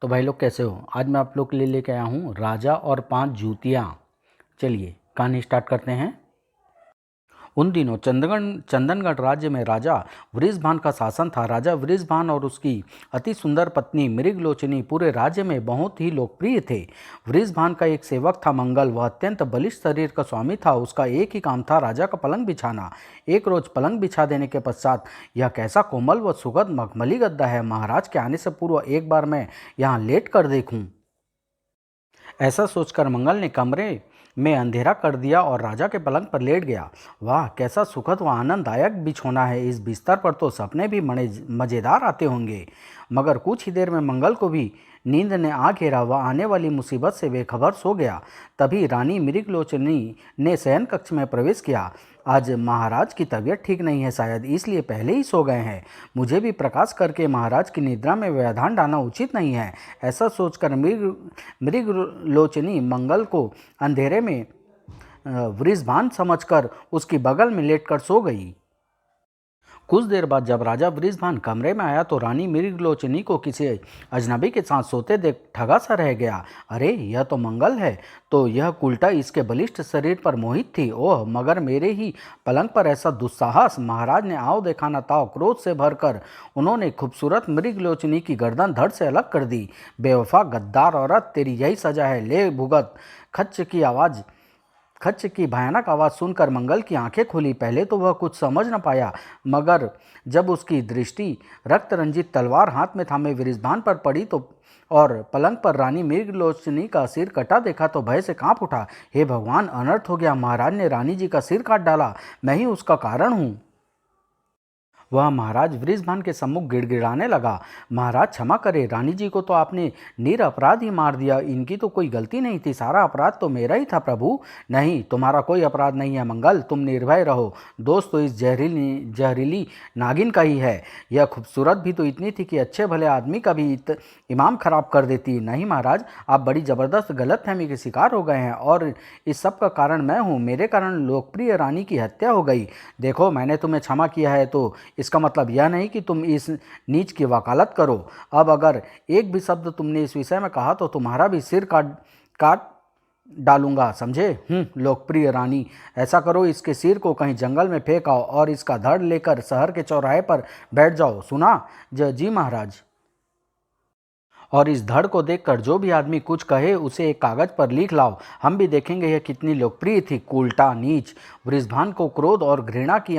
तो भाई लोग कैसे हो। आज मैं आप लोग के लिए लेके आया हूँ राजा और 5 जूतियाँ। चलिए कहानी स्टार्ट करते हैं। उन दिनों चंदनगढ़ राज्य में राजा वृषभान का शासन था। राजा वृषभान और उसकी अति सुंदर पत्नी मृगलोचनी पूरे राज्य में बहुत ही लोकप्रिय थे। वृषभान का एक सेवक था मंगल। वह अत्यंत बलिष्ठ शरीर का स्वामी था। उसका एक ही काम था राजा का पलंग बिछाना। एक रोज पलंग बिछा देने के पश्चात, यह कैसा कोमल व सुगंध मखमली गद्दा है, महाराज के आने से पूर्व एक बार मैं यहाँ लेट कर देखूं। ऐसा सोचकर मंगल ने कमरे में अंधेरा कर दिया और राजा के पलंग पर लेट गया। वाह, कैसा सुखद व आनंददायक बिछोना है। इस बिस्तर पर तो सपने भी बड़े मज़ेदार आते होंगे। मगर कुछ ही देर में मंगल को भी नींद ने आ घेरा। वह आने वाली मुसीबत से बेखबर सो गया। तभी रानी मृगलोचनी ने शयन कक्ष में प्रवेश किया। आज महाराज की तबीयत ठीक नहीं है, शायद इसलिए पहले ही सो गए हैं। मुझे भी प्रकाश करके महाराज की निद्रा में व्यवधान डालना उचित नहीं है। ऐसा सोचकर मृगलोचनी मंगल को अंधेरे में वृषभान समझकर उसकी बगल में लेटकर सो गई। कुछ देर बाद जब राजा वृषभान कमरे में आया तो रानी मृगलोचनी को किसी अजनबी के साथ सोते देख ठगा सा रह गया। अरे, यह तो मंगल है। तो यह उल्टा इसके बलिष्ठ शरीर पर मोहित थी। ओह, मगर मेरे ही पलंग पर ऐसा दुस्साहस। महाराज ने आओ देखा न ताओ क्रोध से भरकर उन्होंने खूबसूरत मृगलोचनी की गर्दन धड़ से अलग कर दी। बेवफा गद्दार औरत, तेरी यही सजा है, ले भुगत। खच्च की भयानक आवाज़ सुनकर मंगल की आंखें खुली। पहले तो वह कुछ समझ न पाया, मगर जब उसकी दृष्टि रक्त रंजित तलवार हाथ में थामे वृषभान पर पड़ी तो और पलंग पर रानी मृगलोचनी का सिर कटा देखा तो भय से कांप उठा। हे भगवान, अनर्थ हो गया। महाराज ने रानी जी का सिर काट डाला। मैं ही उसका कारण हूँ। वह महाराज वृषभान के सम्मुख गिड़गिड़ाने लगा। महाराज क्षमा करे, रानी जी को तो आपने निरपराध ही मार दिया। इनकी तो कोई गलती नहीं थी, सारा अपराध तो मेरा ही था प्रभु। नहीं, तुम्हारा कोई अपराध नहीं है मंगल, तुम निर्भय रहो। दोस्त तो इस जहरीली नागिन का ही है। यह खूबसूरत भी तो इतनी थी कि अच्छे भले आदमी का भी इमाम खराब कर देती। नहीं महाराज, आप बड़ी ज़बरदस्त गलतफहमी के शिकार हो गए हैं और इस सब का कारण मैं हूँ। मेरे कारण लोकप्रिय रानी की हत्या हो गई। देखो, मैंने तुम्हें क्षमा किया है तो इसका मतलब यह नहीं कि तुम इस नीच की वकालत करो। अब अगर एक भी शब्द तुमने इस विषय में कहा तो तुम्हारा भी सिर काट काट डालूंगा, समझे। लोकप्रिय रानी, ऐसा करो, इसके सिर को कहीं जंगल में फेंक आओ और इसका धड़ लेकर शहर के चौराहे पर बैठ जाओ। सुना? जी महाराज। और इस धड़ को देखकर जो भी आदमी कुछ कहे उसे एक कागज पर लिख लाओ। हम भी देखेंगे यह कितनी लोकप्रिय थी। उल्टा नीच। वृषभान को क्रोध और घृणा की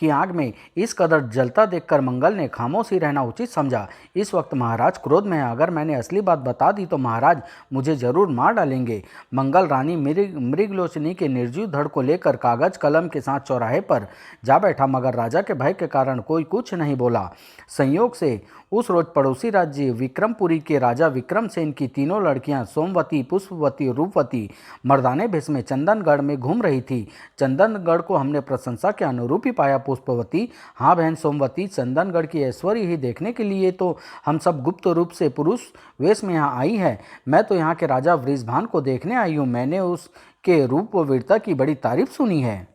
आग में इस कदर जलता देखकर मंगल ने खामोशी रहना उचित समझा। इस वक्त महाराज क्रोध में है। अगर मैंने असली बात बता दी तो महाराज मुझे जरूर मार डालेंगे। मंगल रानी मृगलोचनी के निर्जीव धड़ को लेकर कागज कलम के साथ चौराहे पर जा बैठा, मगर राजा के भय के कारण कोई कुछ नहीं बोला। संयोग से उस रोज पड़ोसी राज्य विक्रमपुरी के राजा विक्रमसेन की तीनों लड़कियां सोमवती, पुष्पवती और रूपवती मर्दाने भेष में चंदनगढ़ में घूम रही थी। चंदनगढ़ को हमने प्रशंसा के अनुरूप ही पाया पुष्पवती। हाँ बहन सोमवती, चंदनगढ़ की ऐश्वर्य ही देखने के लिए तो हम सब गुप्त रूप से पुरुष वेश में यहाँ आई है। मैं तो यहाँ के राजा वृषभान को देखने आई हूँ। मैंने उसके रूप व वीरता की बड़ी तारीफ सुनी है।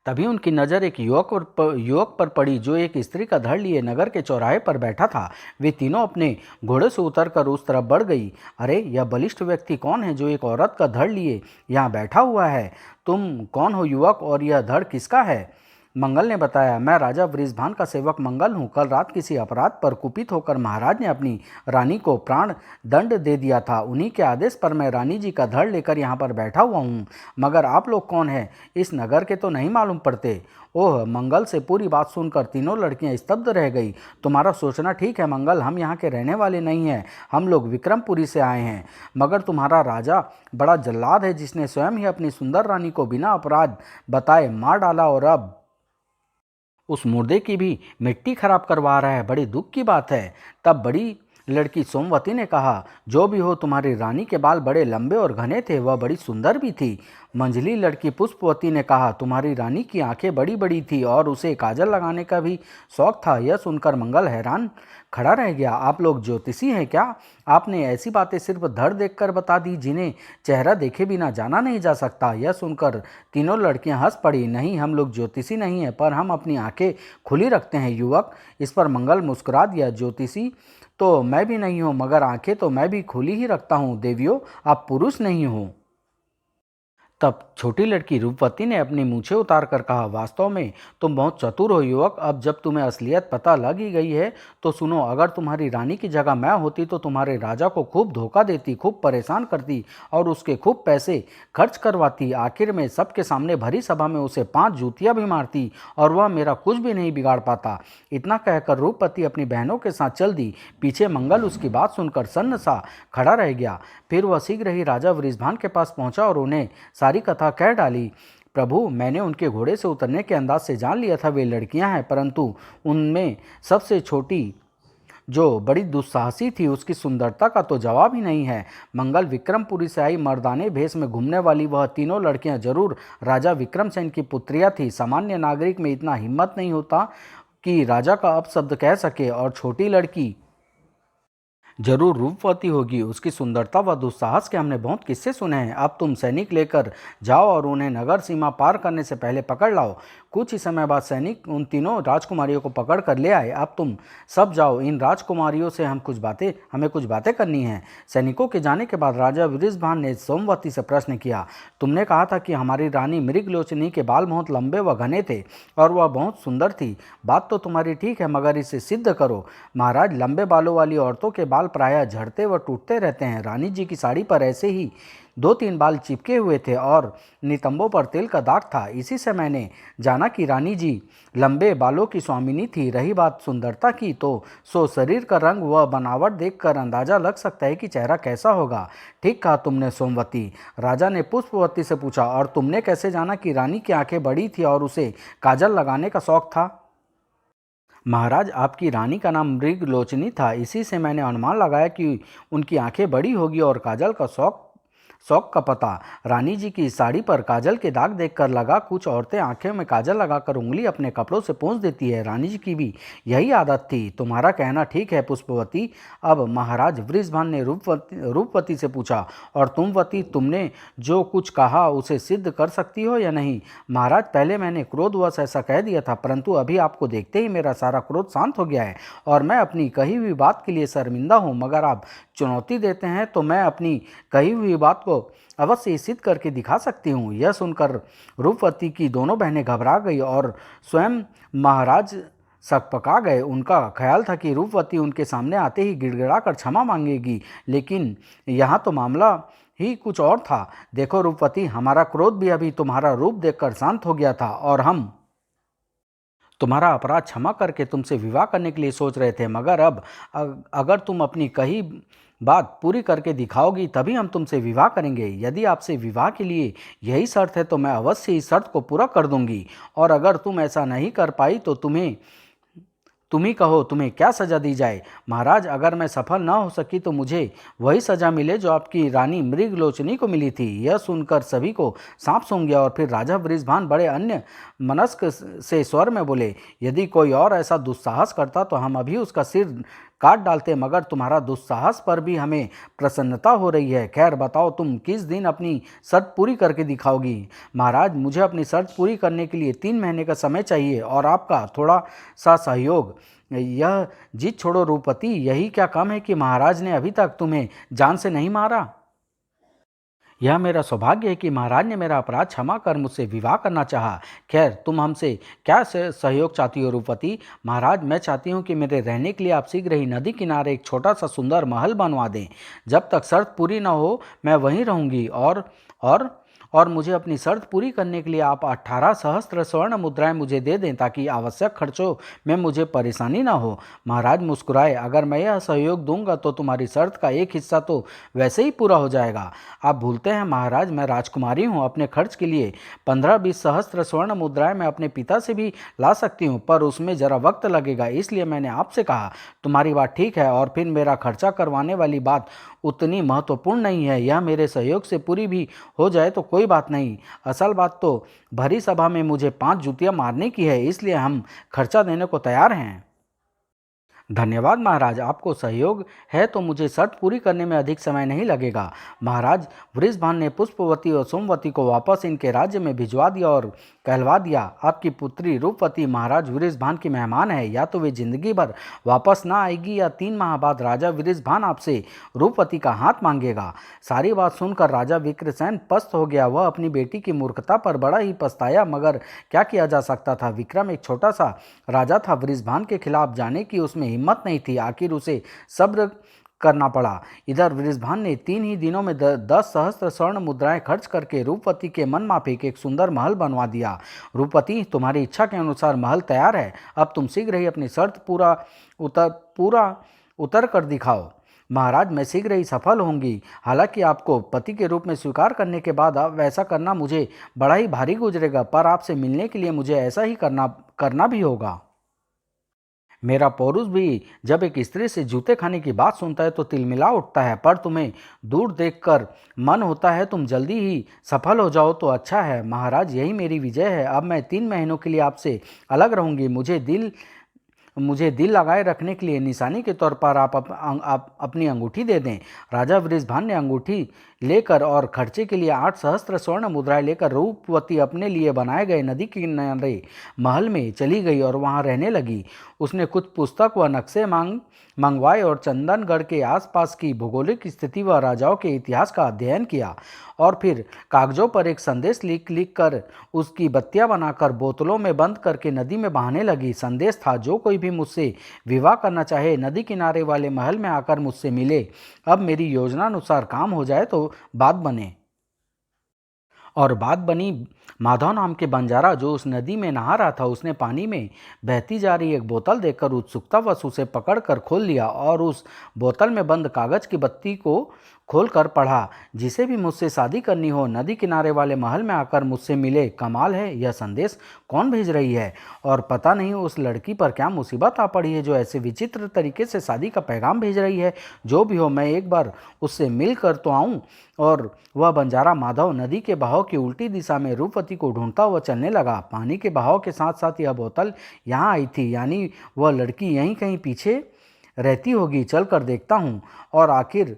तभी उनकी नज़र एक युवक पर पड़ी जो एक स्त्री का धड़ लिए नगर के चौराहे पर बैठा था। वे तीनों अपने घोड़े से उतरकर उस तरफ बढ़ गई। अरे, यह बलिष्ठ व्यक्ति कौन है जो एक औरत का धड़ लिए यहाँ बैठा हुआ है? तुम कौन हो युवक, और यह धड़ किसका है? मंगल ने बताया, मैं राजा वृषभान का सेवक मंगल हूँ। कल रात किसी अपराध पर कुपित होकर महाराज ने अपनी रानी को प्राण दंड दे दिया था। उन्हीं के आदेश पर मैं रानी जी का धड़ लेकर यहाँ पर बैठा हुआ हूँ। मगर आप लोग कौन हैं? इस नगर के तो नहीं मालूम पड़ते। ओह, मंगल से पूरी बात सुनकर तीनों लड़कियां स्तब्ध रह गई। तुम्हारा सोचना ठीक है मंगल, हम यहाँ के रहने वाले नहीं हैं। हम लोग विक्रमपुरी से आए हैं। मगर तुम्हारा राजा बड़ा जल्लाद है, जिसने स्वयं ही अपनी सुंदर रानी को बिना अपराध बताए मार डाला और अब उस मुर्दे की भी मिट्टी खराब करवा रहा है। बड़ी दुख की बात है। तब बड़ी लड़की सोमवती ने कहा, जो भी हो, तुम्हारी रानी के बाल बड़े लंबे और घने थे, वह बड़ी सुंदर भी थी। मंझली लड़की पुष्पवती ने कहा, तुम्हारी रानी की आंखें बड़ी बड़ी थी और उसे काजल लगाने का भी शौक था। यह सुनकर मंगल हैरान खड़ा रह गया। आप लोग ज्योतिषी हैं क्या? आपने ऐसी बातें सिर्फ धड़ देखकर बता दी जिन्हें चेहरा देखे बिना जाना नहीं जा सकता। यह सुनकर तीनों लड़कियां हंस पड़ी। नहीं, हम लोग ज्योतिषी नहीं हैं, पर हम अपनी आंखें खुली रखते हैं युवक। इस पर मंगल मुस्कुरा दिया। ज्योतिषी तो मैं भी नहीं हूँ, मगर आंखें तो मैं भी खुली ही रखता हूँ। देवियों, आप पुरुष नहीं हो। तब छोटी लड़की रूपवती ने अपनी मूछें उतार कर कहा, वास्तव में तुम बहुत चतुर हो युवक। अब जब तुम्हें असलियत पता लग ही गई है तो सुनो, अगर तुम्हारी रानी की जगह मैं होती तो तुम्हारे राजा को खूब धोखा देती, खूब परेशान करती और उसके खूब पैसे खर्च करवाती। आखिर में सबके सामने भरी सभा में उसे 5 जूतियां भी मारती और वह मेरा कुछ भी नहीं बिगाड़ पाता। इतना कहकर रूपवती अपनी बहनों के साथ चल दी। पीछे मंगल उसकी बात सुनकर सन्न सा खड़ा रह गया। फिर वह शीघ्र ही राजा वृषभान के पास पहुंचा और उन्हें सारी कथा कह डाली। प्रभु, मैंने उनके घोड़े से उतरने के अंदाज से जान लिया था वे लड़कियां हैं, परंतु उनमें सबसे छोटी जो बड़ी दुस्साहसी थी उसकी सुंदरता का तो जवाब ही नहीं है। मंगल विक्रमपुरी से आई मर्दाने भेष में घूमने वाली वह तीनों लड़कियां जरूर राजा विक्रमसेन की पुत्रियां थी। सामान्य नागरिक में इतना हिम्मत नहीं होता कि राजा का अपशब्द कह सके, और छोटी लड़की जरूर रूपवती होगी। उसकी सुंदरता व दुस्साहस के हमने बहुत किस्से सुने हैं। अब तुम सैनिक लेकर जाओ और उन्हें नगर सीमा पार करने से पहले पकड़ लाओ। कुछ ही समय बाद सैनिक उन तीनों राजकुमारियों को पकड़ कर ले आए। अब तुम सब जाओ, इन राजकुमारियों से हमें कुछ बातें करनी हैं। सैनिकों के जाने के बाद राजा वृषभान ने सोमवती से प्रश्न किया, तुमने कहा था कि हमारी रानी मृगलोचनी के बाल बहुत लंबे व घने थे और वह बहुत सुंदर थी। बात तो तुम्हारी ठीक है, मगर इसे सिद्ध करो। महाराज, लंबे बालों वाली औरतों के बाल प्रायः झड़ते व टूटते रहते हैं। रानी जी की साड़ी पर ऐसे ही 2-3 बाल चिपके हुए थे और नितंबों पर तेल का दाग था। इसी से मैंने जाना कि रानी जी लंबे बालों की स्वामिनी थी। रही बात सुंदरता की, तो शरीर का रंग व बनावट देखकर अंदाजा लग सकता है कि चेहरा कैसा होगा। ठीक कहा तुमने सोमवती। राजा ने पुष्पवती से पूछा, और तुमने कैसे जाना कि रानी की आंखें बड़ी थी और उसे काजल लगाने का शौक था? महाराज, आपकी रानी का नाम मृगलोचनी था, इसी से मैंने अनुमान लगाया कि उनकी आंखें बड़ी होगी और काजल का शौक का पता रानी जी की साड़ी पर काजल के दाग देखकर लगा। कुछ औरतें आंखें में काजल लगाकर उंगली अपने कपड़ों से पोंछ देती है। रानी जी की भी यही आदत थी। तुम्हारा कहना ठीक है पुष्पवती। अब महाराज वृषभान ने रूपवती से पूछा, और तुमवती, तुमने जो कुछ कहा उसे सिद्ध कर सकती हो या नहीं? महाराज, पहले मैंने क्रोधवश ऐसा कह दिया था, परंतु अभी आपको देखते ही मेरा सारा क्रोध शांत हो गया है और मैं अपनी कही हुई बात के लिए शर्मिंदा हूँ। मगर आप चुनौती देते हैं तो मैं अपनी कही हुई बात को अवश्य सिद्ध करके दिखा सकती हूँ। यह सुनकर रूपवती की दोनों बहनें घबरा गई और स्वयं महाराज सकपका गए। उनका ख्याल था कि रूपवती उनके सामने आते ही गिड़गिड़ाकर क्षमा मांगेगी, लेकिन यहाँ तो मामला ही कुछ और था। देखो रूपवती, हमारा क्रोध भी अभी तुम्हारा रूप देखकर शांत हो गया था और हम तुम्हारा अपराध क्षमा करके तुमसे विवाह करने के लिए सोच रहे थे, मगर अब अगर तुम अपनी कही बात पूरी करके दिखाओगी तभी हम तुमसे विवाह करेंगे। यदि आपसे विवाह के लिए यही शर्त है तो मैं अवश्य इस शर्त को पूरा कर दूंगी, और अगर तुम ऐसा नहीं कर पाई तो तुम ही कहो तुम्हें क्या सजा दी जाए। महाराज, अगर मैं सफल ना हो सकी तो मुझे वही सजा मिले जो आपकी रानी मृगलोचनी को मिली थी। यह सुनकर सभी को सांप सूंघ गया और फिर राजा वृषभान बड़े अन्य मनस्क से स्वर में बोले, यदि कोई और ऐसा दुस्साहस करता तो हम अभी उसका सिर काट डालते, मगर तुम्हारा दुस्साहस पर भी हमें प्रसन्नता हो रही है। खैर बताओ, तुम किस दिन अपनी शर्त पूरी करके दिखाओगी? महाराज, मुझे अपनी शर्त पूरी करने के लिए 3 महीने का समय चाहिए और आपका थोड़ा सा सहयोग। यह जीत छोड़ो रूपवती, यही क्या कम है कि महाराज ने अभी तक तुम्हें जान से नहीं मारा? यह मेरा सौभाग्य है कि महाराज ने मेरा अपराध क्षमा कर मुझसे विवाह करना चाहा। खैर, तुम हमसे क्या सहयोग चाहती हो रूपवती? महाराज, मैं चाहती हूँ कि मेरे रहने के लिए आप शीघ्र ही नदी किनारे एक छोटा सा सुंदर महल बनवा दें। जब तक शर्त पूरी न हो मैं वहीं रहूँगी, और मुझे अपनी शर्त पूरी करने के लिए आप 18 सहस्त्र स्वर्ण मुद्राएं मुझे दे दें, ताकि आवश्यक खर्चों में मुझे परेशानी ना हो। महाराज मुस्कुराए, अगर मैं यह सहयोग दूंगा तो तुम्हारी शर्त का एक हिस्सा तो वैसे ही पूरा हो जाएगा। आप भूलते हैं महाराज, मैं राजकुमारी हूँ। अपने खर्च के लिए 15-20 सहस्त्र स्वर्ण मुद्राएं मैं अपने पिता से भी ला सकती हूँ, पर उसमें ज़रा वक्त लगेगा। इसलिए मैंने आपसे कहा। तुम्हारी बात ठीक है, और फिर मेरा खर्चा करवाने वाली बात उतनी महत्वपूर्ण नहीं है। यह मेरे सहयोग से पूरी भी हो जाए तो कोई कोई बात नहीं, असल बात तो भरी सभा में मुझे 5 जूतियाँ मारने की है, इसलिए हम खर्चा देने को तैयार हैं। धन्यवाद महाराज, आपको सहयोग है तो मुझे शर्त पूरी करने में अधिक समय नहीं लगेगा। महाराज, वृषभान ने पुष्पवती और सोमवती को वापस इनके राज्य में भिजवा दिया और कहलवा दिया, आपकी पुत्री रूपवती महाराज वृषभान की मेहमान है। या तो वे जिंदगी भर वापस ना आएगी या 3 माह बाद राजा वृषभान आपसे रूपवती का हाथ मांगेगा। सारी बात सुनकर राजा विक्रसेन पस्त हो गया। वह अपनी बेटी की मूर्खता पर बड़ा ही पछताया, मगर क्या किया जा सकता था। विक्रम एक छोटा सा राजा था, वृषभान के खिलाफ जाने की उसमें हिम्मत नहीं थी। आखिर उसे सब्र करना पड़ा। इधर वृषभान ने 3 ही दिनों में 10 सहस्त्र स्वर्ण मुद्राएं खर्च करके रूपवती के मन माफिक एक सुंदर महल बनवा दिया। रूपवती, तुम्हारी इच्छा के अनुसार महल तैयार है, अब तुम शीघ्र ही अपनी शर्त पूरा उतर कर दिखाओ। महाराज, मैं शीघ्र ही सफल होंगी। हालांकि आपको पति के रूप में स्वीकार करने के बाद अब वैसा करना मुझे बड़ा ही भारी गुजरेगा, पर आपसे मिलने के लिए मुझे ऐसा ही करना भी होगा। मेरा पौरुष भी जब एक स्त्री से जूते खाने की बात सुनता है तो तिलमिला उठता है, पर तुम्हें दूर देखकर मन होता है तुम जल्दी ही सफल हो जाओ तो अच्छा है। महाराज, यही मेरी विजय है। अब मैं 3 महीनों के लिए आपसे अलग रहूंगी। मुझे दिल लगाए रखने के लिए निशानी के तौर पर आप अपनी अंगूठी दे दें। राजा वृषभान ने अंगूठी लेकर और खर्चे के लिए 8 सहस्त्र स्वर्ण मुद्राएं लेकर रूपवती अपने लिए बनाए गए नदी के किनारे महल में चली गई और वहां रहने लगी। उसने कुछ पुस्तक व नक्शे मंगवाए और चंदनगढ़ के आसपास की भौगोलिक स्थिति व राजाओं के इतिहास का अध्ययन किया और फिर कागजों पर एक संदेश लिख कर उसकी बत्तियां बनाकर बोतलों में बंद करके नदी में बहाने लगी। संदेश था, जो कोई भी मुझसे विवाह करना चाहे नदी किनारे वाले महल में आकर मुझसे मिले। अब मेरी योजना अनुसार काम हो जाए तो बात बने। और बात बनी। माधव नाम के बंजारा जो उस नदी में नहा रहा था, उसने पानी में बहती जा रही एक बोतल देखकर उत्सुकतावश उसे पकड़कर खोल लिया और उस बोतल में बंद कागज की बत्ती को खोलकर पढ़ा, जिसे भी मुझसे शादी करनी हो नदी किनारे वाले महल में आकर मुझसे मिले। कमाल है, यह संदेश कौन भेज रही है और पता नहीं उस लड़की पर क्या मुसीबत आ पड़ी है जो ऐसे विचित्र तरीके से शादी का पैगाम भेज रही है। जो भी हो, मैं एक बार उससे मिल कर तो आऊं। और वह बंजारा माधव नदी के बहाव की उल्टी दिशा में रूपवती को ढूंढता हुआ चलने लगा। पानी के बहाव के साथ साथ यह बोतल यहाँ आई थी, यानी वह लड़की यहीं कहीं पीछे रहती होगी। चल कर देखता हूँ। और आखिर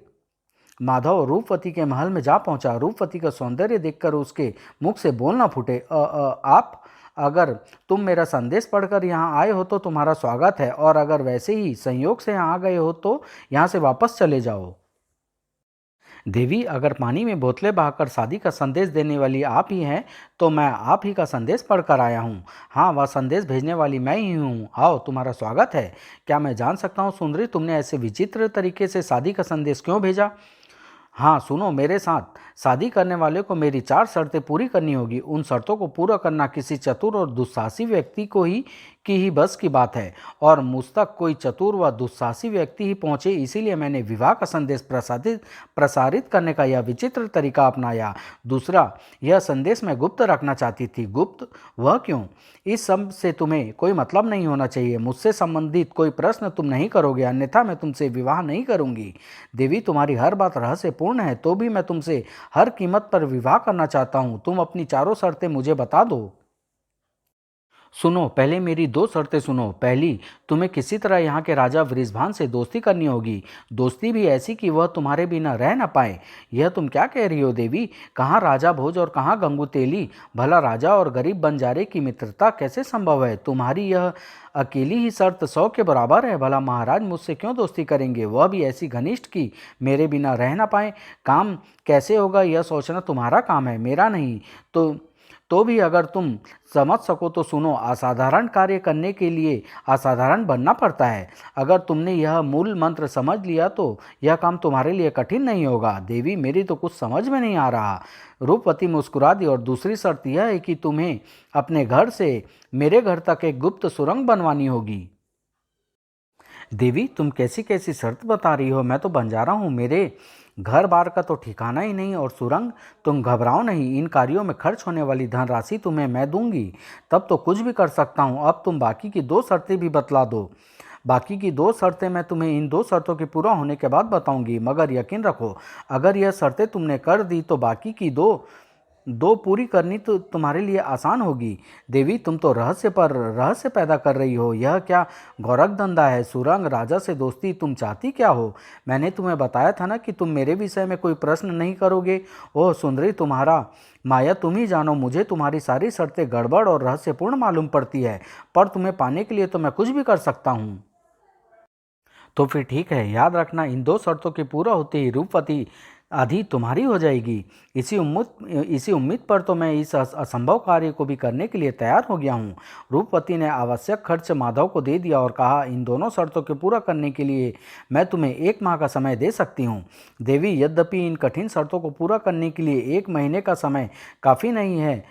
माधव रूपवती के महल में जा पहुंचा। रूपवती का सौंदर्य देखकर उसके मुख से बोल न फूटे। आप, अगर तुम मेरा संदेश पढ़कर यहाँ आए हो तो तुम्हारा स्वागत है, और अगर वैसे ही संयोग से यहाँ आ गए हो तो यहाँ से वापस चले जाओ। देवी, अगर पानी में बोतलें बहाकर शादी का संदेश देने वाली आप ही हैं तो मैं आप ही का संदेश पढ़कर आया हूँ। हाँ, वह संदेश भेजने वाली मैं ही हूँ। आओ, तुम्हारा स्वागत है। क्या मैं जान सकता हूँ सुंदरी, तुमने ऐसे विचित्र तरीके से शादी का संदेश क्यों भेजा? हाँ सुनो, मेरे साथ शादी करने वाले को मेरी 4 शर्तें पूरी करनी होगी। उन शर्तों को पूरा करना किसी चतुर और दुस्साहसी व्यक्ति की ही बस की बात है, और मुझ तक कोई चतुर व दुस्साहसी व्यक्ति ही पहुंचे, इसीलिए मैंने विवाह का संदेश प्रसारित करने का यह विचित्र तरीका अपनाया। दूसरा, यह संदेश मैं गुप्त रखना चाहती थी। गुप्त? वह क्यों? इस सब से तुम्हें कोई मतलब नहीं होना चाहिए। मुझसे संबंधित कोई प्रश्न तुम नहीं करोगे, अन्यथा मैं तुमसे विवाह नहीं करूंगी। देवी, तुम्हारी हर बात रहस्यपूर्ण है, तो भी मैं तुमसे हर कीमत पर विवाह करना चाहता हूं। तुम अपनी 4 शर्तें मुझे बता दो। सुनो, पहले मेरी 2 शर्तें सुनो। पहली, तुम्हें किसी तरह यहाँ के राजा वृषभान से दोस्ती करनी होगी। दोस्ती भी ऐसी कि वह तुम्हारे बिना रह न पाए। यह तुम क्या कह रही हो देवी? कहाँ राजा भोज और कहाँ गंगू तेली? भला राजा और गरीब बंजारे की मित्रता कैसे संभव है? तुम्हारी यह अकेली ही शर्त 100 के बराबर है। भला महाराज मुझसे क्यों दोस्ती करेंगे, वह भी ऐसी घनिष्ठ कि मेरे बिना रह न पाए? काम कैसे होगा यह सोचना तुम्हारा काम है, मेरा नहीं। तो भी अगर तुम समझ सको तो सुनो। असाधारण कार्य करने के लिए असाधारण बनना पड़ता है। अगर तुमने यह मूल मंत्र समझ लिया तो यह काम तुम्हारे लिए कठिन नहीं होगा। देवी, मेरी तो कुछ समझ में नहीं आ रहा। रूपवती मुस्कुरा दी। और दूसरी शर्त यह है कि तुम्हें अपने घर से मेरे घर तक एक गुप्त सुरंग बनवानी होगी। देवी, तुम कैसी कैसी शर्त बता रही हो? मैं तो बंजारा हूँ, मेरे घर बार का तो ठिकाना ही नहीं। और सुरंग? तुम घबराओ नहीं, इन कार्यों में खर्च होने वाली धनराशि तुम्हें मैं दूंगी, तब तो कुछ भी कर सकता हूँ। अब तुम बाकी की 2 शर्तें भी बतला दो। बाकी की 2 शर्तें मैं तुम्हें इन 2 शर्तों के पूरा होने के बाद बताऊंगी, मगर यकीन रखो, अगर यह शर्तें तुमने कर दी तो बाकी की 2 दो पूरी करनी तो तुम्हारे लिए आसान होगी। देवी, तुम तो रहस्य पर रहस्य पैदा कर रही हो। यह क्या गौरव धंधा है? सुरंग राजा से दोस्ती, तुम चाहती क्या हो? मैंने तुम्हें बताया था ना कि तुम मेरे विषय में कोई प्रश्न नहीं करोगे। ओह सुंदरी, तुम्हारा माया तुम ही जानो। मुझे तुम्हारी सारी शर्तें गड़बड़ और रहस्यपूर्ण मालूम पड़ती है, पर तुम्हें पाने के लिए तो मैं कुछ भी कर सकता हूँ। तो फिर ठीक है, याद रखना, इन दो शर्तों के पूरा होते ही रूपवती आधी तुम्हारी हो जाएगी। इसी उम्मीद पर तो मैं इस असंभव कार्य को भी करने के लिए तैयार हो गया हूँ। रूपवती ने आवश्यक खर्च माधव को दे दिया और कहा, इन दोनों शर्तों के पूरा करने के लिए मैं तुम्हें 1 माह का समय दे सकती हूँ। देवी, यद्यपि इन कठिन शर्तों को पूरा करने के लिए 1 महीने का समय काफ़ी नहीं है,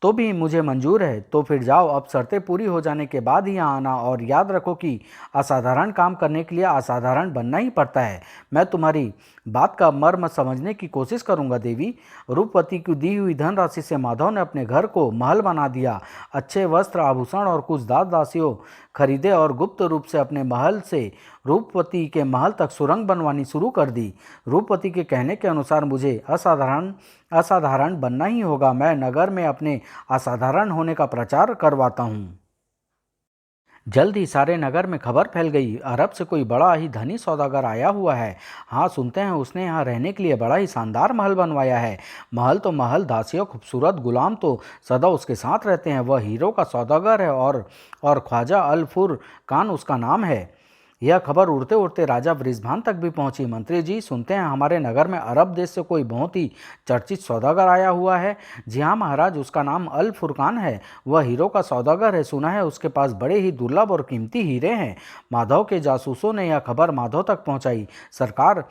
तो भी मुझे मंजूर है। तो फिर जाओ, अब शर्तें पूरी हो जाने के बाद ही यहाँ आना, और याद रखो कि असाधारण काम करने के लिए असाधारण बनना ही पड़ता है। मैं तुम्हारी बात का मर्म समझने की कोशिश करूंगा। देवी, रूपवती की दी हुई धनराशि से माधव ने अपने घर को महल बना दिया। अच्छे वस्त्र, आभूषण और कुछ दास दासियों खरीदे और गुप्त रूप से अपने महल से रूपवती के महल तक सुरंग बनवानी शुरू कर दी। रूपवती के कहने के अनुसार मुझे असाधारण असाधारण बनना ही होगा। मैं नगर में अपने असाधारण होने का प्रचार करवाता हूँ। जल्द ही सारे नगर में खबर फैल गई, अरब से कोई बड़ा ही धनी सौदागर आया हुआ है। हाँ, सुनते हैं उसने यहाँ रहने के लिए बड़ा ही शानदार महल बनवाया है। महल तो महल, दासियों खूबसूरत गुलाम तो सदा उसके साथ रहते हैं। वह हीरो का सौदागर है और ख्वाजा अल फुरकान उसका नाम है। यह खबर उड़ते उड़ते राजा वृषभान तक भी पहुंची। मंत्री जी, सुनते हैं हमारे नगर में अरब देश से कोई बहुत ही चर्चित सौदागर आया हुआ है। जी हाँ महाराज, उसका नाम अल फुरकान है। वह हीरो का सौदागर है। सुना है उसके पास बड़े ही दुर्लभ और कीमती हीरे हैं। माधव के जासूसों ने यह खबर माधव तक पहुंचाई। सरकार,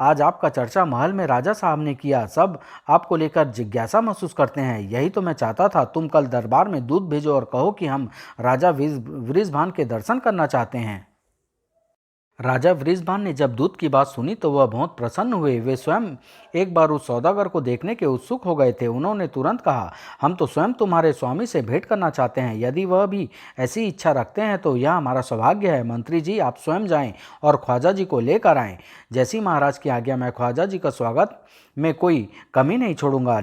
आज आपका चर्चा महल में राजा साहब ने किया। सब आपको लेकर जिज्ञासा महसूस करते हैं। यही तो मैं चाहता था। तुम कल दरबार में दूत भेजो और कहो कि हम राजा वृषभान के दर्शन करना चाहते हैं। राजा वृषभान ने जब दूत की बात सुनी तो वह बहुत प्रसन्न हुए। वे स्वयं एक बार उस सौदागर को देखने के उत्सुक हो गए थे। उन्होंने तुरंत कहा, हम तो स्वयं तुम्हारे स्वामी से भेंट करना चाहते हैं। यदि वह भी ऐसी इच्छा रखते हैं तो यह हमारा सौभाग्य है। मंत्री जी, आप स्वयं जाएं और ख्वाजा जी को लेकर आएं। जैसी महाराज की आज्ञा। मैं ख्वाजा जी का स्वागत में कोई कमी नहीं छोड़ूंगा।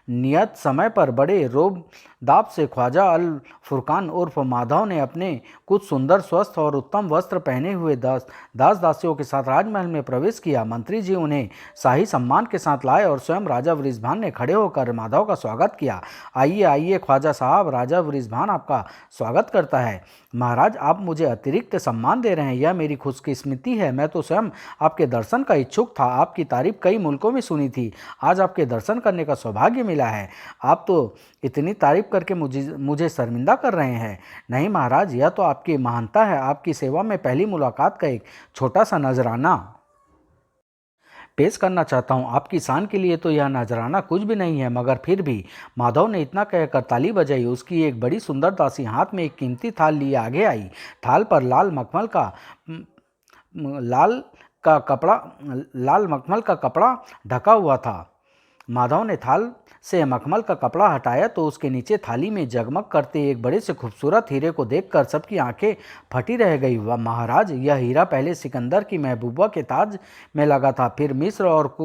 नियत समय पर बड़े रोब दाब से ख्वाजा अल फुरकान उर्फ माधव ने अपने कुछ सुंदर, स्वस्थ और उत्तम वस्त्र पहने हुए दास दासियों के साथ राजमहल में प्रवेश किया। मंत्री जी उन्हें शाही सम्मान के साथ लाए और स्वयं राजा वृषभान ने खड़े होकर माधव का स्वागत किया। आइए आइए ख्वाजा साहब, राजा वृषभान आपका स्वागत करता है। महाराज, आप मुझे अतिरिक्त सम्मान दे रहे हैं, यह मेरी खुशकिस्मती है। मैं तो स्वयं आपके दर्शन का इच्छुक था। आपकी तारीफ कई मुल्कों में सुनी थी। आज आपके दर्शन करने का सौभाग्य मिला है। आप तो इतनी तारीफ करके मुझे शर्मिंदा कर रहे हैं। नहीं महाराज, यह तो आपकी महानता है। आपकी सेवा में पहली मुलाकात का एक छोटा सा नजराना पेश करना चाहता हूँ। आपकी शान के लिए तो यह नजराना कुछ भी नहीं है, मगर फिर भी। माधव ने इतना कहकर ताली बजाई। उसकी एक बड़ी सुंदर दासी हाथ में एक कीमती थाल लिए आगे आई। थाल पर लाल का कपड़ा लाल मखमल का कपड़ा ढका हुआ था। माधव ने थाल से मखमल का कपड़ा हटाया तो उसके नीचे थाली में जगमग करते एक बड़े से खूबसूरत हीरे को देखकर सबकी आंखें फटी रह गई। वह महाराज, यह हीरा पहले सिकंदर की महबूबा के ताज में लगा था, फिर मिस्र और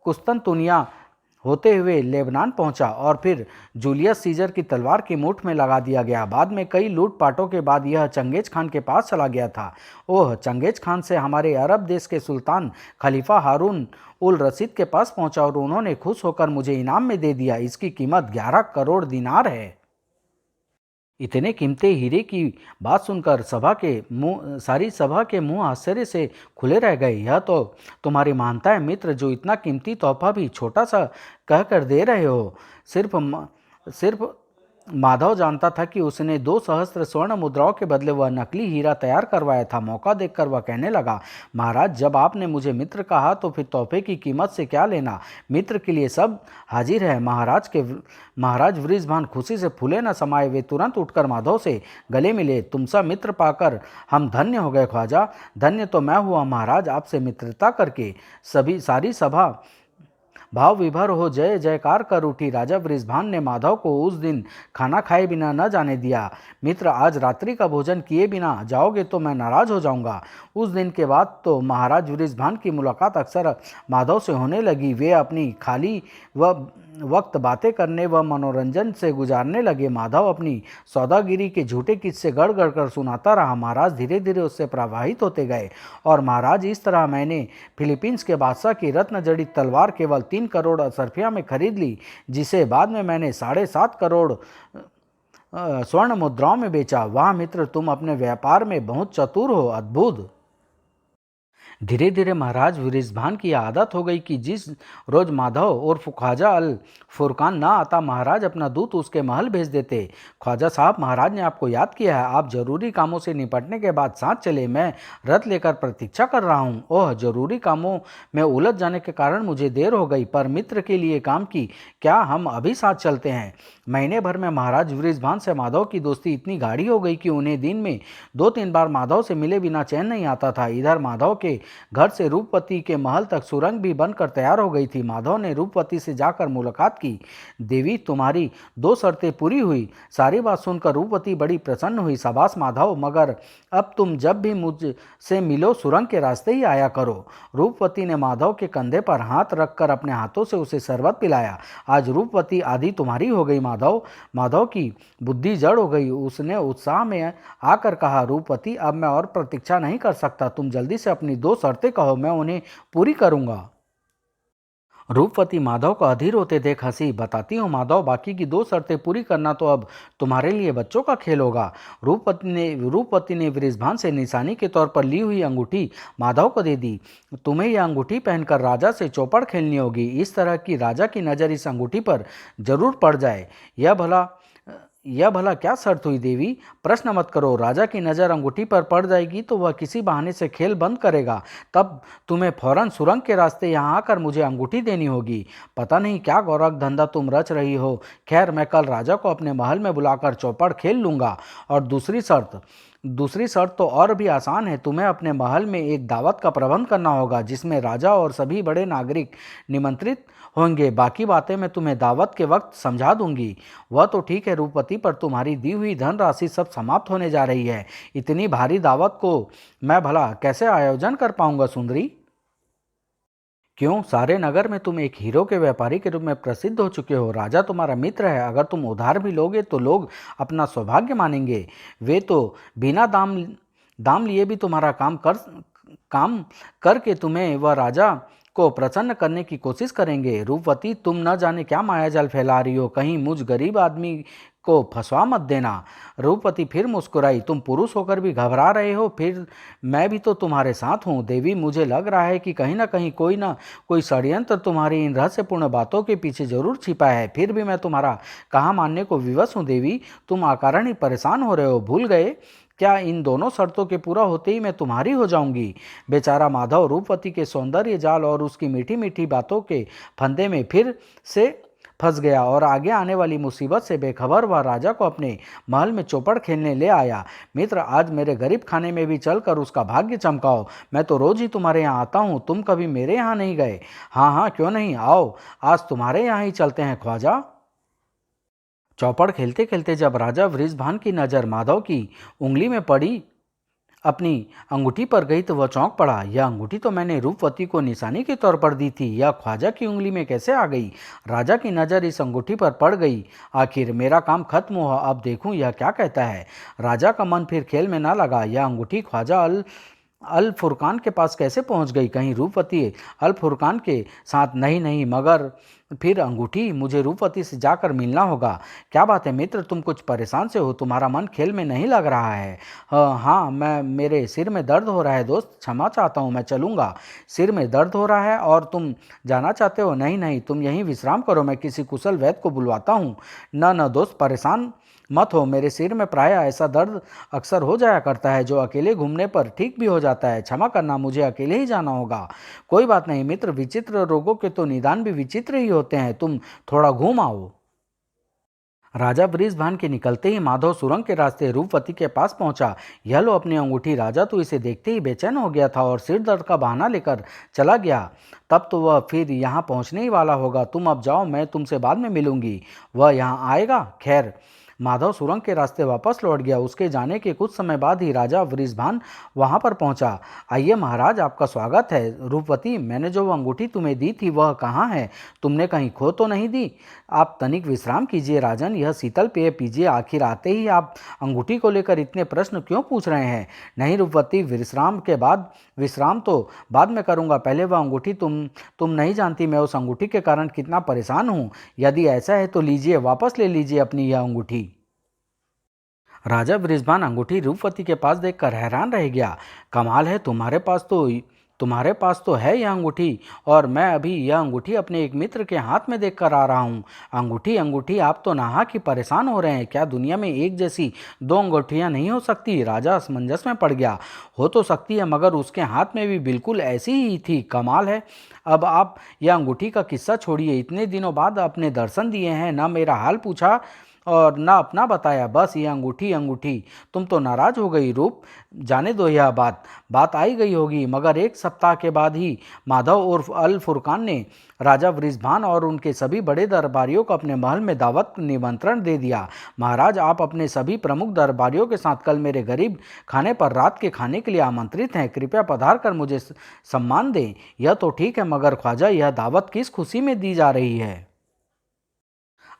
कुस्तनतुनिया होते हुए लेबनान पहुंचा और फिर जूलियस सीजर की तलवार की मूठ में लगा दिया गया। बाद में कई लूटपाटों के बाद यह चंगेज खान के पास चला गया था। ओह, चंगेज खान से हमारे अरब देश के सुल्तान खलीफा हारून उल रशीद के पास पहुंचा और उन्होंने खुश होकर मुझे इनाम में दे दिया। इसकी कीमत 11 करोड़ दिनार है। इतने कीमती हीरे की बात सुनकर सारी सभा के मुंह आश्चर्य से खुले रह गए। यह तो तुम्हारी महानता है मित्र, जो इतना कीमती तोहफा भी छोटा सा कहकर दे रहे हो। सिर्फ माधव जानता था कि उसने 2 सहस्त्र स्वर्ण मुद्राओं के बदले वह नकली हीरा तैयार करवाया था। मौका देखकर वह कहने लगा, महाराज, जब आपने मुझे मित्र कहा तो फिर तोहफे की कीमत से क्या लेना। मित्र के लिए सब हाजिर है। महाराज वृषभान खुशी से फूले न समाये। वे तुरंत उठकर माधव से गले मिले। तुमसा मित्र पाकर हम धन्य हो गए ख्वाजा। धन्य तो मैं हुआ महाराज, आपसे मित्रता करके। सारी सभा भाव विभोर हो जय जयकार कर उठी राजा वृषभान ने माधव को उस दिन खाना खाए बिना न जाने दिया। मित्र, आज रात्रि का भोजन किए बिना जाओगे तो मैं नाराज हो जाऊंगा। उस दिन के बाद तो महाराज वृषभान की मुलाकात अक्सर माधव से होने लगी। वे अपनी खाली व वक्त बातें करने व मनोरंजन से गुजारने लगे। माधव अपनी सौदागिरी के झूठे किस्से गढ़ गढ़ कर सुनाता रहा। महाराज धीरे धीरे उससे प्रभावित होते गए और महाराज, इस तरह मैंने फिलीपींस के बादशाह की रत्न जड़ित तलवार केवल 3 करोड़ असरफिया में खरीद ली, जिसे बाद में मैंने 7.5 करोड़ स्वर्ण मुद्राओं में बेचा। वाह मित्र, तुम अपने व्यापार में बहुत चतुर हो, अद्भुत। धीरे धीरे महाराज वृषभान की आदत हो गई कि जिस रोज माधव उर्फ ख्वाजा अल फुरकान ना आता, महाराज अपना दूत उसके महल भेज देते। ख्वाजा साहब, महाराज ने आपको याद किया है। आप जरूरी कामों से निपटने के बाद साथ चले। मैं रथ लेकर प्रतीक्षा कर रहा हूँ। ओह, जरूरी कामों में उलझ जाने के कारण मुझे देर हो गई, पर मित्र के लिए काम की। क्या हम अभी साथ चलते हैं? महीने भर में महाराज वृषभान से माधव की दोस्ती इतनी गाढ़ी हो गई कि उन्हें दिन में 2-3 बार माधव से मिले बिना चैन नहीं आता था। इधर माधव के घर से रूपवती के महल तक सुरंग भी बनकर तैयार हो गई थी। माधव ने रूपवती से जाकर मुलाकात की। देवी, तुम्हारी 2 शर्तें पूरी हुई। सारी बात सुनकर रूपवती बड़ी प्रसन्न हुई। शाबाश माधव, मगर अब तुम जब भी मुझसे मिलो सुरंग के रास्ते ही आया करो। रूपवती ने माधव के कंधे पर हाथ रखकर अपने हाथों से उसे शरबत पिलाया। आज रूपवती आधी तुम्हारी हो गई माधव। माधव की बुद्धि जड़ हो गई। उसने उत्साह में आकर कहा, रूपवती, अब मैं और प्रतीक्षा नहीं कर सकता। तुम जल्दी से अपनी 2 शर्तें कहो, मैं उन्हें पूरी करूंगा। रूपवती माधव को अधीर होते देख हंसी। बताती हूँ माधव, बाकी की 2 शर्तें पूरी करना तो अब तुम्हारे लिए बच्चों का खेल होगा। रूपवती ने वृषभान से निशानी के तौर पर ली हुई अंगूठी माधव को दे दी। तुम्हें यह अंगूठी पहनकर राजा से चौपड़ खेलनी होगी। इस तरह की राजा की नज़र इस अंगूठी पर जरूर पड़ जाए। यह भला क्या शर्त हुई देवी? प्रश्न मत करो। राजा की नज़र अंगूठी पर पड़ जाएगी तो वह किसी बहाने से खेल बंद करेगा। तब तुम्हें फौरन सुरंग के रास्ते यहाँ आकर मुझे अंगूठी देनी होगी। पता नहीं क्या गौरव धंधा तुम रच रही हो। खैर, मैं कल राजा को अपने महल में बुलाकर चौपड़ खेल लूँगा। और दूसरी शर्त तो और भी आसान है। तुम्हें अपने महल में एक दावत का प्रबंध करना होगा, जिसमें राजा और सभी बड़े नागरिक निमंत्रित होंगे। बाकी बातें मैं तुम्हें दावत के वक्त समझा दूंगी। वह तो ठीक है रूपवती, पर तुम्हारी दी हुई धनराशि सब समाप्त होने जा रही है। इतनी भारी दावत को मैं भला कैसे आयोजन कर पाऊंगा सुंदरी? क्यों, सारे नगर में तुम एक हीरो के व्यापारी के रूप में प्रसिद्ध हो चुके हो। राजा तुम्हारा मित्र है। अगर तुम उधार भी लोगे तो लोग अपना सौभाग्य मानेंगे। वे तो बिना दाम दाम लिए भी तुम्हारा काम करके तुम्हें वह राजा को प्रसन्न करने की कोशिश करेंगे। रूपवती, तुम न जाने क्या मायाजाल फैला रही हो। कहीं मुझ गरीब आदमी को फंसवा मत देना। रूपवती फिर मुस्कुराई। तुम पुरुष होकर भी घबरा रहे हो, फिर मैं भी तो तुम्हारे साथ हूँ। देवी, मुझे लग रहा है कि कहीं ना कोई षड्यंत्र तुम्हारी इन रहस्यपूर्ण बातों के पीछे जरूर छिपा है। फिर भी मैं तुम्हारा कहा मानने को विवश हूँ। देवी, तुम अकारण ही परेशान हो रहे हो। भूल गए क्या इन दोनों शर्तों के पूरा होते ही मैं तुम्हारी हो जाऊंगी? बेचारा माधव रूपवती के सौंदर्य जाल और उसकी मीठी मीठी बातों के फंदे में फिर से फंस गया और आगे आने वाली मुसीबत से बेखबर वह राजा को अपने महल में चौपड़ खेलने ले आया। मित्र, आज मेरे गरीब खाने में भी चलकर उसका भाग्य चमकाओ। मैं तो रोज ही तुम्हारे यहाँ आता हूँ, तुम कभी मेरे यहाँ नहीं गए। हाँ हाँ, क्यों नहीं, आओ आज तुम्हारे यहाँ ही चलते हैं ख्वाजा। चौपड़ खेलते खेलते जब राजा वृषभान की नज़र माधव की उंगली में पड़ी, अपनी अंगूठी पर गई, तो वह चौंक पड़ा। यह अंगूठी तो मैंने रूपवती को निशानी के तौर पर दी थी। यह ख्वाजा की उंगली में कैसे आ गई? राजा की नज़र इस अंगूठी पर पड़ गई। आखिर मेरा काम खत्म हुआ। अब देखूं यह क्या कहता है। राजा का मन फिर खेल में ना लगा। यह अंगूठी ख्वाजा अल फुरकान के पास कैसे पहुंच गई? कहीं रूपवती अल फुरकान के साथ नहीं? नहीं, मगर फिर अंगूठी मुझे रूपवती से जाकर मिलना होगा। क्या बात है मित्र, तुम कुछ परेशान से हो? तुम्हारा मन खेल में नहीं लग रहा है। हाँ, मेरे सिर में दर्द हो रहा है दोस्त, क्षमा चाहता हूँ, मैं चलूँगा। सिर में दर्द हो रहा है और तुम जाना चाहते हो? नहीं नहीं, तुम यहीं विश्राम करो, मैं किसी कुशल वैद्य को बुलवाता हूँ। न दोस्त, परेशान मत हो। मेरे सिर में प्रायः ऐसा दर्द अक्सर हो जाया करता है, जो अकेले घूमने पर ठीक भी हो जाता है। क्षमा करना, मुझे अकेले ही जाना होगा। कोई बात नहीं मित्र, विचित्र रोगों के तो निदान भी विचित्र ही होते हैं। तुम थोड़ा घूम आओ। राजा वृषभान के निकलते ही माधव सुरंग के रास्ते रूपवती के पास पहुंचा। यह लो अपनी अंगूठी। राजा तो इसे देखते ही बेचैन हो गया था और सिर दर्द का बहाना लेकर चला गया। तब तो वह फिर यहाँ पहुँचने ही वाला होगा। तुम अब जाओ, मैं तुमसे बाद में मिलूंगी। वह यहाँ आएगा? खैर, माधव सुरंग के रास्ते वापस लौट गया। उसके जाने के कुछ समय बाद ही राजा वृषभान वहां पर पहुंचा। आइए महाराज, आपका स्वागत है। रूपवती, मैंने जो वो अंगूठी तुम्हें दी थी वह कहाँ है? तुमने कहीं खो तो नहीं दी? आप तनिक विश्राम कीजिए राजन, यह शीतल पेय पीजिए। आखिर आते ही आप अंगूठी को लेकर इतने प्रश्न क्यों पूछ रहे हैं? नहीं रूपवती, विश्राम तो बाद में करूंगा। पहले वह अंगूठी तुम नहीं जानती मैं उस अंगूठी के कारण कितना परेशान हूँ। यदि ऐसा है तो लीजिए, वापस ले लीजिए अपनी यह अंगूठी। राजा वृषभान अंगूठी रूपवती के पास देखकर हैरान रह गया। कमाल है, तुम्हारे पास तो है यह अंगूठी, और मैं अभी यह अंगूठी अपने एक मित्र के हाथ में देख कर आ रहा हूँ। अंगूठी अंगूठी, आप तो नाहक ही परेशान हो रहे हैं। क्या दुनिया में एक जैसी दो अंगूठियाँ नहीं हो सकती? राजा असमंजस में पड़ गया। हो तो सकती है, मगर उसके हाथ में भी बिल्कुल ऐसी ही थी। कमाल है। अब आप यह अंगूठी का किस्सा छोड़िए। इतने दिनों बाद अपने दर्शन दिए हैं, न मेरा हाल पूछा और ना अपना बताया, बस ये अंगूठी अंगूठी। तुम तो नाराज हो गई रूप। जाने दो, यह बात आई गई होगी। मगर एक सप्ताह के बाद ही माधव उर्फ अल फुरकान ने राजा वृषभान और उनके सभी बड़े दरबारियों को अपने महल में दावत निमंत्रण दे दिया। महाराज, आप अपने सभी प्रमुख दरबारियों के साथ कल मेरे गरीब खाने पर रात के खाने के लिए आमंत्रित हैं। कृपया पधार कर मुझे सम्मान दें। यह तो ठीक है, मगर ख्वाजा, यह दावत किस खुशी में दी जा रही है?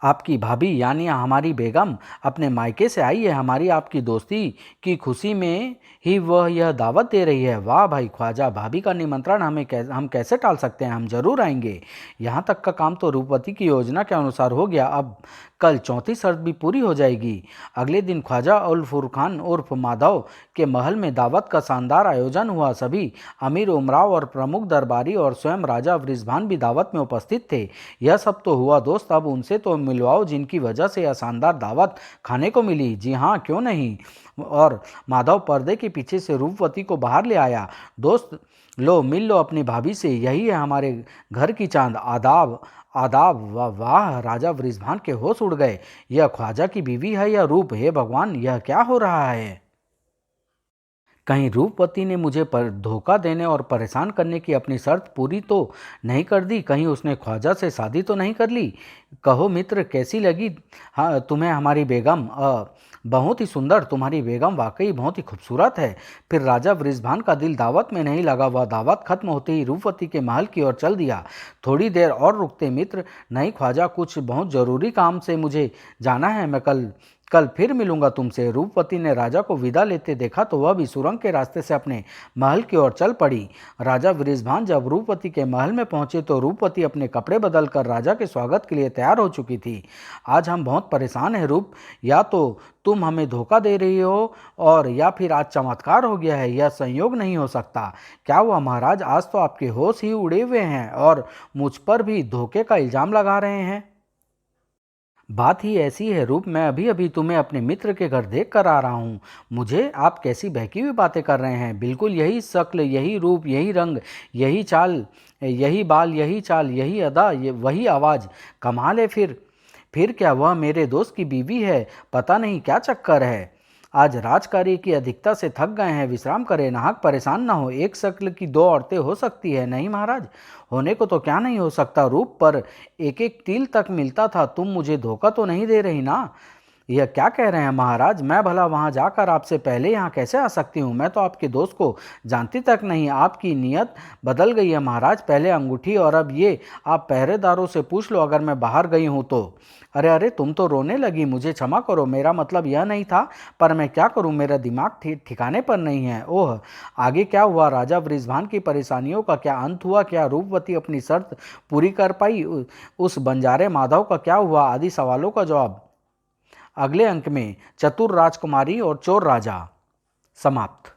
आपकी भाभी यानी हमारी बेगम अपने मायके से आई है। हमारी आपकी दोस्ती की खुशी में ही वह यह दावत दे रही है। वाह भाई ख्वाजा, भाभी का निमंत्रण हम कैसे टाल सकते हैं? हम जरूर आएंगे। यहाँ तक का काम तो रूपवती की योजना के अनुसार हो गया। अब कल चौथी शर्त भी पूरी हो जाएगी। अगले दिन ख्वाजा उल फुरखान उर्फ माधव के महल में दावत का शानदार आयोजन हुआ। सभी अमीर उमराव और प्रमुख दरबारी और स्वयं राजा वृषभान भी दावत में उपस्थित थे। यह सब तो हुआ दोस्त, अब उनसे तो मिलवाओ जिनकी वजह से यह शानदार दावत खाने को मिली। जी हाँ, क्यों नहीं। और माधव पर्दे के पीछे से रूपवती को बाहर ले आया। दोस्त, लो मिल लो अपनी भाभी से, यही है हमारे घर की चांद। आदाब आदाब। वाह वाह, राजा वृषभान के होश उड़ गए। यह ख्वाजा की बीवी है या रूप? हे भगवान, यह क्या हो रहा है? कहीं रूपवती ने मुझे पर धोखा देने और परेशान करने की अपनी शर्त पूरी तो नहीं कर दी? कहीं उसने ख्वाजा से शादी तो नहीं कर ली? कहो मित्र, कैसी लगी हाँ तुम्हें हमारी बेगम? बहुत ही सुंदर। तुम्हारी बेगम वाकई बहुत ही खूबसूरत है। फिर राजा वृषभान का दिल दावत में नहीं लगा। वह दावत खत्म होते ही रूपवती के महल की ओर चल दिया। थोड़ी देर और रुकते मित्र? नहीं ख्वाजा, कुछ बहुत जरूरी काम से मुझे जाना है। मैं कल कल फिर मिलूंगा तुमसे। रूपवती ने राजा को विदा लेते देखा तो वह भी सुरंग के रास्ते से अपने महल की ओर चल पड़ी। राजा वृषभान जब रूपवती के महल में पहुंचे तो रूपवती अपने कपड़े बदलकर राजा के स्वागत के लिए तैयार हो चुकी थी। आज हम बहुत परेशान हैं रूप, या तो तुम हमें धोखा दे रही हो और या फिर आज चमत्कार हो गया है। यह संयोग नहीं हो सकता। क्या हुआ महाराज? आज तो आपके होश ही उड़े हुए हैं और मुझ पर भी धोखे का इल्जाम लगा रहे हैं। बात ही ऐसी है रूप, मैं अभी अभी तुम्हें अपने मित्र के घर देख कर आ रहा हूँ। मुझे आप कैसी बहकी हुई बातें कर रहे हैं? बिल्कुल यही शक्ल, यही रूप, यही रंग, यही चाल, यही बाल, यही चाल, यही अदा, वही आवाज़। कमाल है। फिर क्या वह मेरे दोस्त की बीवी है? पता नहीं क्या चक्कर है। आज राजकार्य की अधिकता से थक गए हैं, विश्राम करें। नाहक परेशान ना हो। एक शक्ल की दो औरतें हो सकती है नहीं महाराज? होने को तो क्या नहीं हो सकता रूप, पर एक एक तिल तक मिलता था। तुम मुझे धोखा तो नहीं दे रही ना? यह क्या कह रहे हैं महाराज? मैं भला वहां जाकर आपसे पहले यहाँ कैसे आ सकती हूँ? मैं तो आपके दोस्त को जानती तक नहीं। आपकी नीयत बदल गई है महाराज। पहले अंगूठी और अब ये। आप पहरेदारों से पूछ लो अगर मैं बाहर गई हूँ तो। अरे अरे, तुम तो रोने लगी। मुझे क्षमा करो, मेरा मतलब यह नहीं था, पर मैं क्या करूं, मेरा दिमाग ठिकाने पर नहीं है। ओह, आगे क्या हुआ? राजा वृषभान की परेशानियों का क्या अंत हुआ? क्या रूपवती अपनी शर्त पूरी कर पाई? उस बंजारे माधव का क्या हुआ? आदि सवालों का जवाब अगले अंक में। चतुर राजकुमारी और चोर राजा समाप्त।